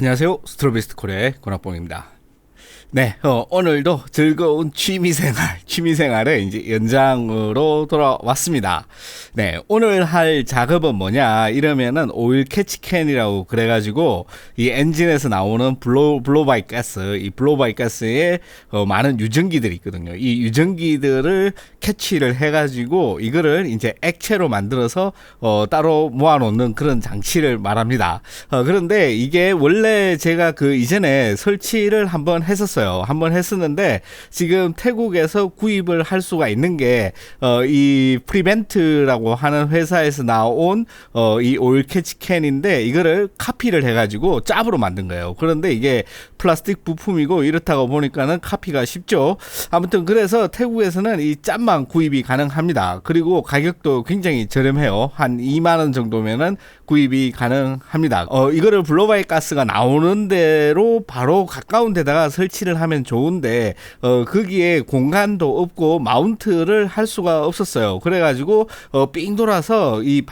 안녕하세요. 스트로베스트 콜의 권학봉입니다. 네, 오늘도 즐거운 취미생활의 이제 연장으로 돌아왔습니다. 네, 오늘 할 작업은 뭐냐, 이러면은 오일 캐치캔이라고 그래가지고, 이 엔진에서 나오는 블로바이 가스, 이 블로바이 가스에 많은 유전기들이 있거든요. 이 유전기들을 캐치를 해가지고, 이거를 이제 액체로 만들어서, 따로 모아놓는 그런 장치를 말합니다. 그런데 이게 원래 제가 그 이전에 설치를 한번 했었어요. 한번 했었는데 지금 태국에서 구입을 할 수가 있는 게 이 프리벤트라고 하는 회사에서 나온 이 오일 캐치캔인데 이거를 카피를 해가지고 짭으로 만든 거예요. 그런데 이게 플라스틱 부품이고 이렇다고 보니까는 카피가 쉽죠. 아무튼 그래서 태국에서는 이 짭만 구입이 가능합니다. 그리고 가격도 굉장히 저렴해요. 한 2만 원 정도면은 구입이 가능합니다. 이거를 블로바이 가스가 나오는 대로 바로 가까운 데다가 설치를 하면 좋은데 거기에 공간도 없고 마운트를 할 수가 없었어요. 그래가지고 삥 돌아서 이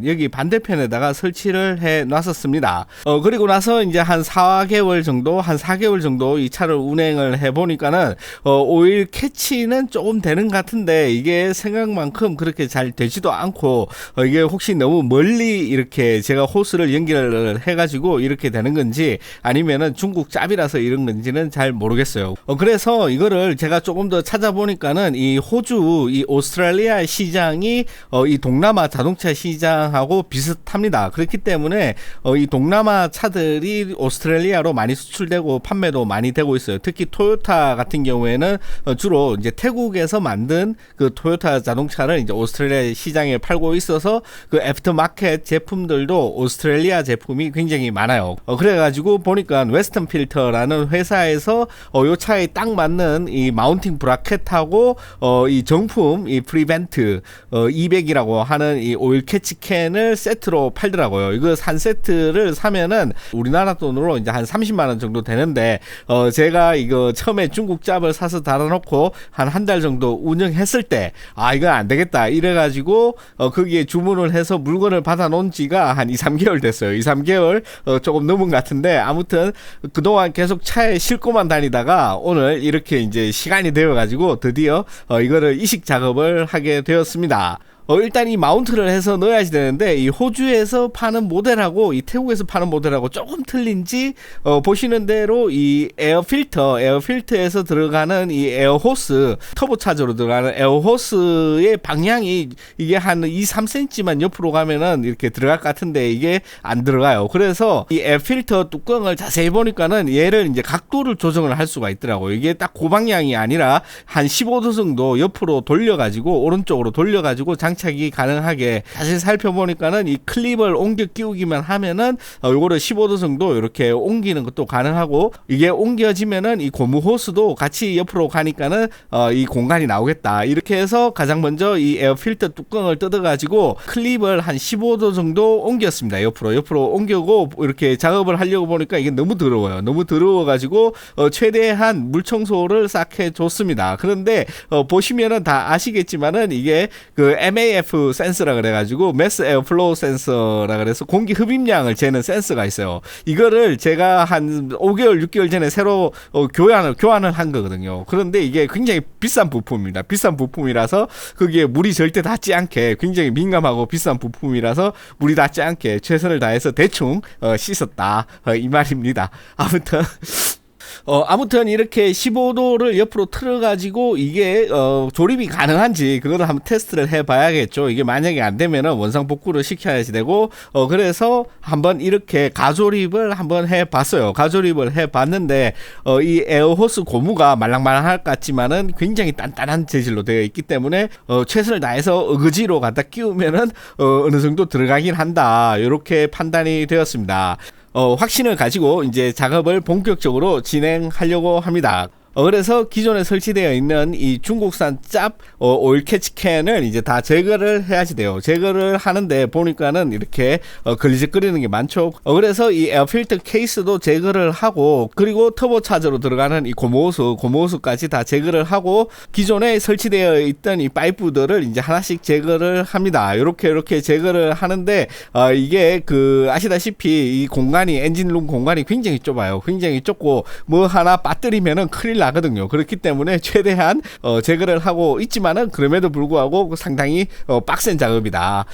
여기 반대편에다가 설치를 해 놨었습니다. 그리고 나서 이제 한 4개월 정도 이 차를 운행을 해 보니까는 오일 캐치는 조금 되는 것 같은데 이게 생각만큼 그렇게 잘 되지도 않고 이게 혹시 너무 멀리 이렇게 제가 호스를 연결을 해가지고 이렇게 되는 건지 아니면은 중국 짭이라서 이런 건지는 잘 모르겠어요. 그래서 이거를 제가 조금 더 찾아보니까는 이 호주, 이 오스트레일리아 시장이 이 동남아 자동차 시장하고 비슷합니다. 그렇기 때문에 이 동남아 차들이 오스트레일리아로 많이 수출되고 판매도 많이 되고 있어요. 특히 토요타 같은 경우에는 주로 이제 태국에서 만든 그 토요타 자동차를 이제 오스트레일리아 시장에 팔고 있어서 그 애프터마켓 제품들도 오스트레일리아 제품이 굉장히 많아요. 그래가지고 보니까 웨스턴 필터라는 회사에서 요 차에 딱 맞는 이 마운팅 브라켓하고 이 정품 이 프리벤트 200이라고 하는 이 오일 캐치캔을 세트로 팔더라고요. 이거 한 세트를 사면은 우리나라 돈으로 이제 한 30만 원 정도 되는데 제가 이거 처음에 중국 짭을 사서 달아놓고 한 달 정도 운영했을 때 이거 안 되겠다 이래가지고 거기에 주문을 해서 물건을 받아 놓은 지가 한 2-3개월 됐어요. 2-3개월 조금 넘은 것 같은데 아무튼 그동안 계속 차에 싣고만 다니다가 오늘 이렇게 이제 시간이 되어가지고 드디어 이거를 이식 작업을 하게 되었습니다. 일단 이 마운트를 해서 넣어야지 되는데 이 호주에서 파는 모델하고 이 태국에서 파는 모델하고 조금 틀린지 보시는 대로 이 에어 필터에서 들어가는 이 에어 호스 터보차저로 들어가는 에어 호스의 방향이 이게 한 2-3cm만 옆으로 가면은 이렇게 들어갈 것 같은데 이게 안 들어가요. 그래서 이 에어 필터 뚜껑을 자세히 보니까는 얘를 이제 각도를 조정을 할 수가 있더라고요. 이게 딱 그 방향이 아니라 한 15도 정도 옆으로 돌려가지고 오른쪽으로 돌려가지고 장착이 가능하게 자세히 살펴보니까는 이 클립을 옮겨 끼우기만 하면은 요거를 15도 정도 이렇게 옮기는 것도 가능하고 이게 옮겨지면은 이 고무 호스도 같이 옆으로 가니까는 이 공간이 나오겠다. 이렇게 해서 가장 먼저 이 에어 필터 뚜껑을 뜯어가지고 클립을 한 15도 정도 옮겼습니다. 옆으로 옮기고 이렇게 작업을 하려고 보니까 이게 너무 더러워요. 너무 더러워가지고 최대한 물 청소를 싹 해줬습니다. 그런데 보시면은 다 아시겠지만은 이게 그 MAF 센서라 그래가지고 매스 에어 플로우 센서라 그래서 공기 흡입량을 재는 센서가 있어요. 이거를 제가 한 5개월 6개월 전에 새로 교환을 한 거거든요. 그런데 이게 굉장히 비싼 부품입니다. 비싼 부품이라서 거기에 물이 절대 닿지 않게 굉장히 민감하고 비싼 부품이라서 물이 닿지 않게 최선을 다해서 대충 씻었다 이 말입니다. 아무튼 이렇게 15도를 옆으로 틀어가지고 이게 조립이 가능한지 그거를 한번 테스트를 해봐야겠죠. 이게 만약에 안 되면은 원상복구를 시켜야지 되고 그래서 한번 이렇게 가조립을 한번 해봤어요. 가조립을 해봤는데 이 에어호스 고무가 말랑말랑할 것 같지만은 굉장히 단단한 재질로 되어 있기 때문에 최선을 다해서 어거지로 갖다 끼우면은 어느 정도 들어가긴 한다. 이렇게 판단이 되었습니다. 확신을 가지고 이제 작업을 본격적으로 진행하려고 합니다. 그래서 기존에 설치되어 있는 이 중국산 짭 오일 캐치캔을 이제 다 제거를 해야지 돼요. 제거를 하는데 보니까는 이렇게 걸리적거리는 게 많죠. 그래서 이 에어필터 케이스도 제거를 하고, 그리고 터보차저로 들어가는 이 고무호스까지 다 제거를 하고, 기존에 설치되어 있던 이 파이프들을 이제 하나씩 제거를 합니다. 이렇게 제거를 하는데 이게 아시다시피 이 공간이, 엔진룸 공간이 굉장히 좁아요. 굉장히 좁고 뭐 하나 빠뜨리면은 큰일 나거든요. 그렇기 때문에 최대한 제거를 하고 있지만은, 그럼에도 불구하고 상당히 빡센 작업이다.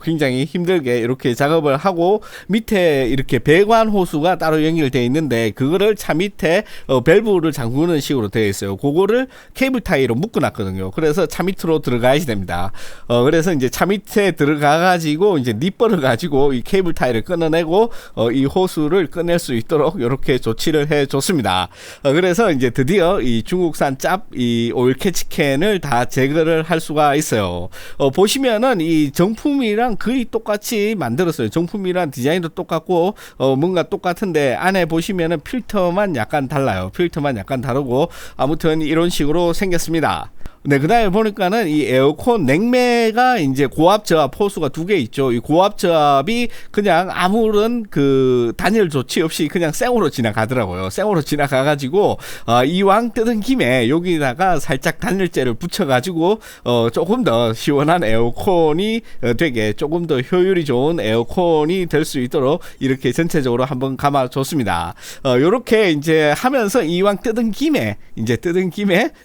굉장히 힘들게 이렇게 작업을 하고, 밑에 이렇게 배관 호수가 따로 연결되어 있는데 그거를 차 밑에 밸브를 잠그는 식으로 되어 있어요. 그거를 케이블 타이로 묶어놨거든요. 그래서 차 밑으로 들어가야지 됩니다. 그래서 이제 차 밑에 들어가 가지고 이제 니퍼를 가지고 이 케이블 타이를 끊어내고 이 호수를 꺼낼 수 있도록 이렇게 조치를 해줬습니다. 그래서 이제 드디어 이 중국산 짭 이 오일 캐치캔을 다 제거를 할 수가 있어요. 보시면은 이 정품이랑 거의 똑같이 만들었어요. 정품이랑 디자인도 똑같고 뭔가 똑같은데, 안에 보시면은 필터만 약간 달라요. 필터만 약간 다르고, 아무튼 이런 식으로 생겼습니다. 네, 그 다음에 보니까는 이 에어컨 냉매가 이제 고압 저압 호수가 두 개 있죠. 이 고압 저압이 그냥 아무런 단열 조치 없이 그냥 생으로 지나가더라고요. 생으로 지나가가지고, 이왕 뜯은 김에 여기다가 살짝 단열재를 붙여가지고, 조금 더 시원한 에어컨이 되게, 조금 더 효율이 좋은 에어컨이 될 수 있도록 이렇게 전체적으로 한번 감아줬습니다. 요렇게 이제 하면서 이왕 뜯은 김에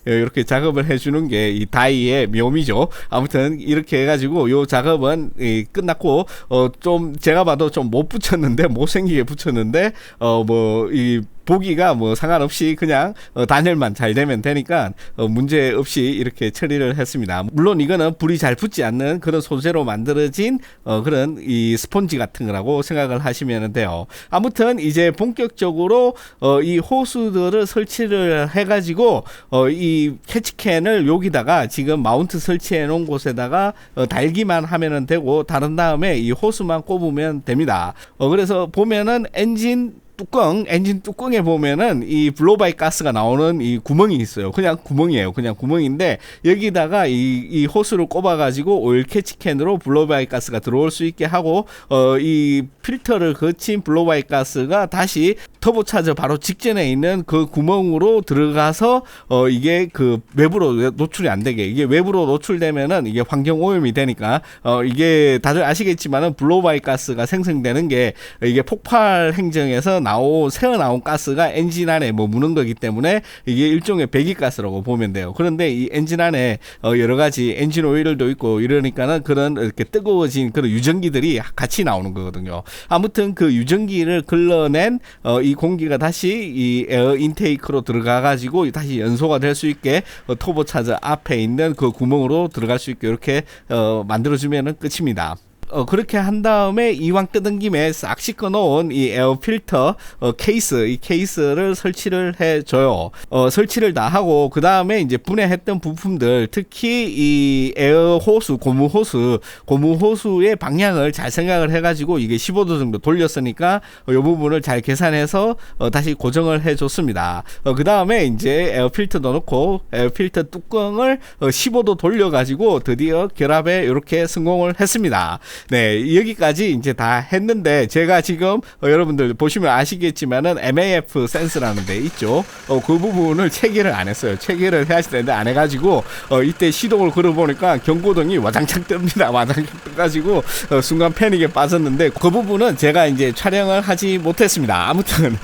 이렇게 작업을 해주는 게 이 다이의 묘미죠. 아무튼 이렇게 해가지고 요 작업은 끝났고, 좀 제가 봐도 좀 못 붙였는데, 못생기게 붙였는데, 이 보기가 뭐 상관없이 그냥 단열만 잘 되면 되니까 문제 없이 이렇게 처리를 했습니다. 물론 이거는 불이 잘 붙지 않는 그런 소재로 만들어진 그런 이 스펀지 같은 거라고 생각을 하시면 돼요. 아무튼 이제 본격적으로 이 호수들을 설치를 해가지고 이 캐치캔을 여기다가 지금 마운트 설치해 놓은 곳에다가 달기만 하면은 되고, 다른 다음에 이 호수만 꼽으면 됩니다. 그래서 보면은 엔진 뚜껑에 보면은 이 블로바이 가스가 나오는 이 구멍이 있어요. 그냥 구멍이에요. 그냥 구멍인데, 여기다가 이 호스를 꼽아가지고 오일 캐치캔으로 블로바이 가스가 들어올 수 있게 하고, 이 필터를 거친 블로바이 가스가 다시 터보차저 바로 직전에 있는 그 구멍으로 들어가서 이게 외부로 노출이 안 되게, 이게 외부로 노출되면은 이게 환경 오염이 되니까, 이게 다들 아시겠지만은 블로바이 가스가 생성되는 게 이게 폭발 행정에서 새어 나온 가스가 엔진 안에 머무는 거기 때문에 이게 일종의 배기가스라고 보면 돼요. 그런데 이 엔진 안에 여러 가지 엔진 오일도 있고 이러니까는 그런 이렇게 뜨거워진 그런 유전기들이 같이 나오는 거거든요. 아무튼 그 유전기를 걸러낸 이 공기가 다시 이 에어 인테이크로 들어가 가지고 다시 연소가 될 수 있게 터보차저 앞에 있는 그 구멍으로 들어갈 수 있게 이렇게 만들어주면은 끝입니다. 그렇게 한 다음에 이왕 뜯은 김에 싹 씻어 놓은 이 에어 필터 이 케이스를 설치를 해줘요. 설치를 다 하고, 그 다음에 이제 분해했던 부품들, 특히 이 에어 호수, 고무호수의 방향을 잘 생각을 해가지고, 이게 15도 정도 돌렸으니까 이 부분을 잘 계산해서 다시 고정을 해줬습니다. 그 다음에 이제 에어 필터도 넣고, 에어 필터 뚜껑을 15도 돌려가지고 드디어 결합에 이렇게 성공을 했습니다. 네, 여기까지 이제 다 했는데, 제가 지금 여러분들 보시면 아시겠지만은 MAF 센스라는 데 있죠. 그 부분을 체계를 안 했어요. 체계를 해야 되는데 안 해가지고 이때 시동을 걸어보니까 경고등이 와장창 뜹니다. 와장창 떠가지고 순간 패닉에 빠졌는데, 그 부분은 제가 이제 촬영을 하지 못했습니다. 아무튼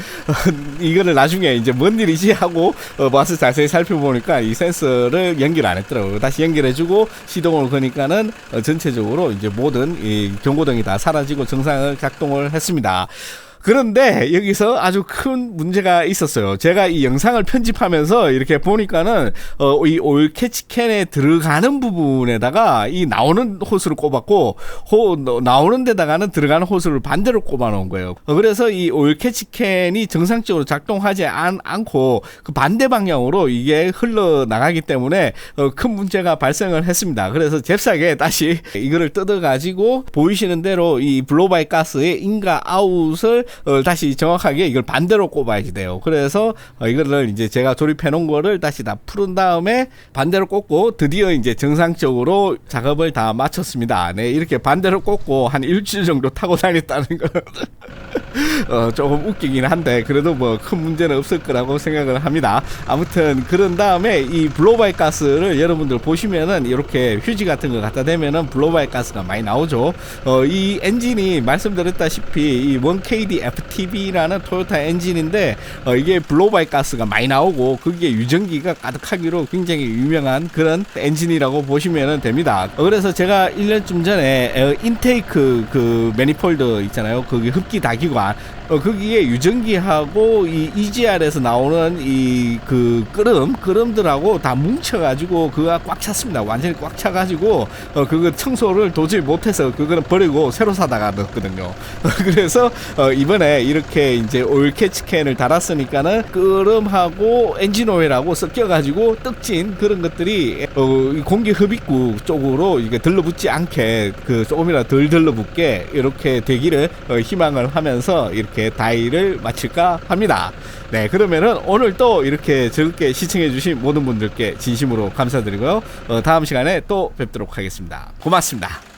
이거를 나중에 이제 뭔 일이지 하고 와서 자세히 살펴보니까 이 센서를 연결 안 했더라고요. 다시 연결해주고 시동을 거니까는 전체적으로 이제 모든 이 경고등이 다 사라지고 정상을 작동을 했습니다. 그런데 여기서 아주 큰 문제가 있었어요. 제가 이 영상을 편집하면서 이렇게 보니까는 이 오일 캐치캔에 들어가는 부분에다가 이 나오는 호스를 꼽았고, 나오는 데다가는 들어가는 호스를 반대로 꼽아 놓은 거예요. 그래서 이 오일 캐치캔이 정상적으로 작동하지 않고 그 반대 방향으로 이게 흘러나가기 때문에 큰 문제가 발생을 했습니다. 그래서 잽싸게 다시 이거를 뜯어 가지고 보이시는 대로 이 블로바이 가스의 인과 아웃을 다시 정확하게 이걸 반대로 꼽아야 돼요. 그래서 이거를 이제 제가 조립해 놓은 거를 다시 다 푸른 다음에 반대로 꽂고 드디어 이제 정상적으로 작업을 다 마쳤습니다. 네, 이렇게 반대로 꽂고 한 일주일 정도 타고 다녔다는 거 조금 웃기긴 한데 그래도 뭐 큰 문제는 없을 거라고 생각을 합니다. 아무튼 그런 다음에 이 블로바이 가스를 여러분들 보시면은 이렇게 휴지 같은 거 갖다 대면은 블로바이 가스가 많이 나오죠. 이 엔진이 말씀드렸다시피 이 1KD FTB라는 토요타 엔진인데 이게 블로바이 가스가 많이 나오고 그게 유전기가 가득하기로 굉장히 유명한 그런 엔진이라고 보시면 됩니다. 그래서 제가 1년쯤 전에 인테이크 그 매니폴드 있잖아요. 거기 흡기 다기관 거기에 유전기하고 이 EGR에서 나오는 이 그 끄름들하고 다 뭉쳐가지고 그가 꽉 찼습니다. 완전히 꽉 차가지고 그거 청소를 도저히 못해서 그거는 버리고 새로 사다가 넣었거든요. 그래서 이번에 이렇게 이제 오일 캐치캔을 달았으니까는 끄름하고 엔진 오일하고 섞여가지고 떡진 그런 것들이 공기 흡입구 쪽으로 이게 들러붙지 않게 그 조금이라도 덜 들러붙게 이렇게 되기를 희망을 하면서 이렇게 다이를 마칠까 합니다. 네, 그러면은 오늘 또 이렇게 즐겁게 시청해주신 모든 분들께 진심으로 감사드리고요. 다음 시간에 또 뵙도록 하겠습니다. 고맙습니다.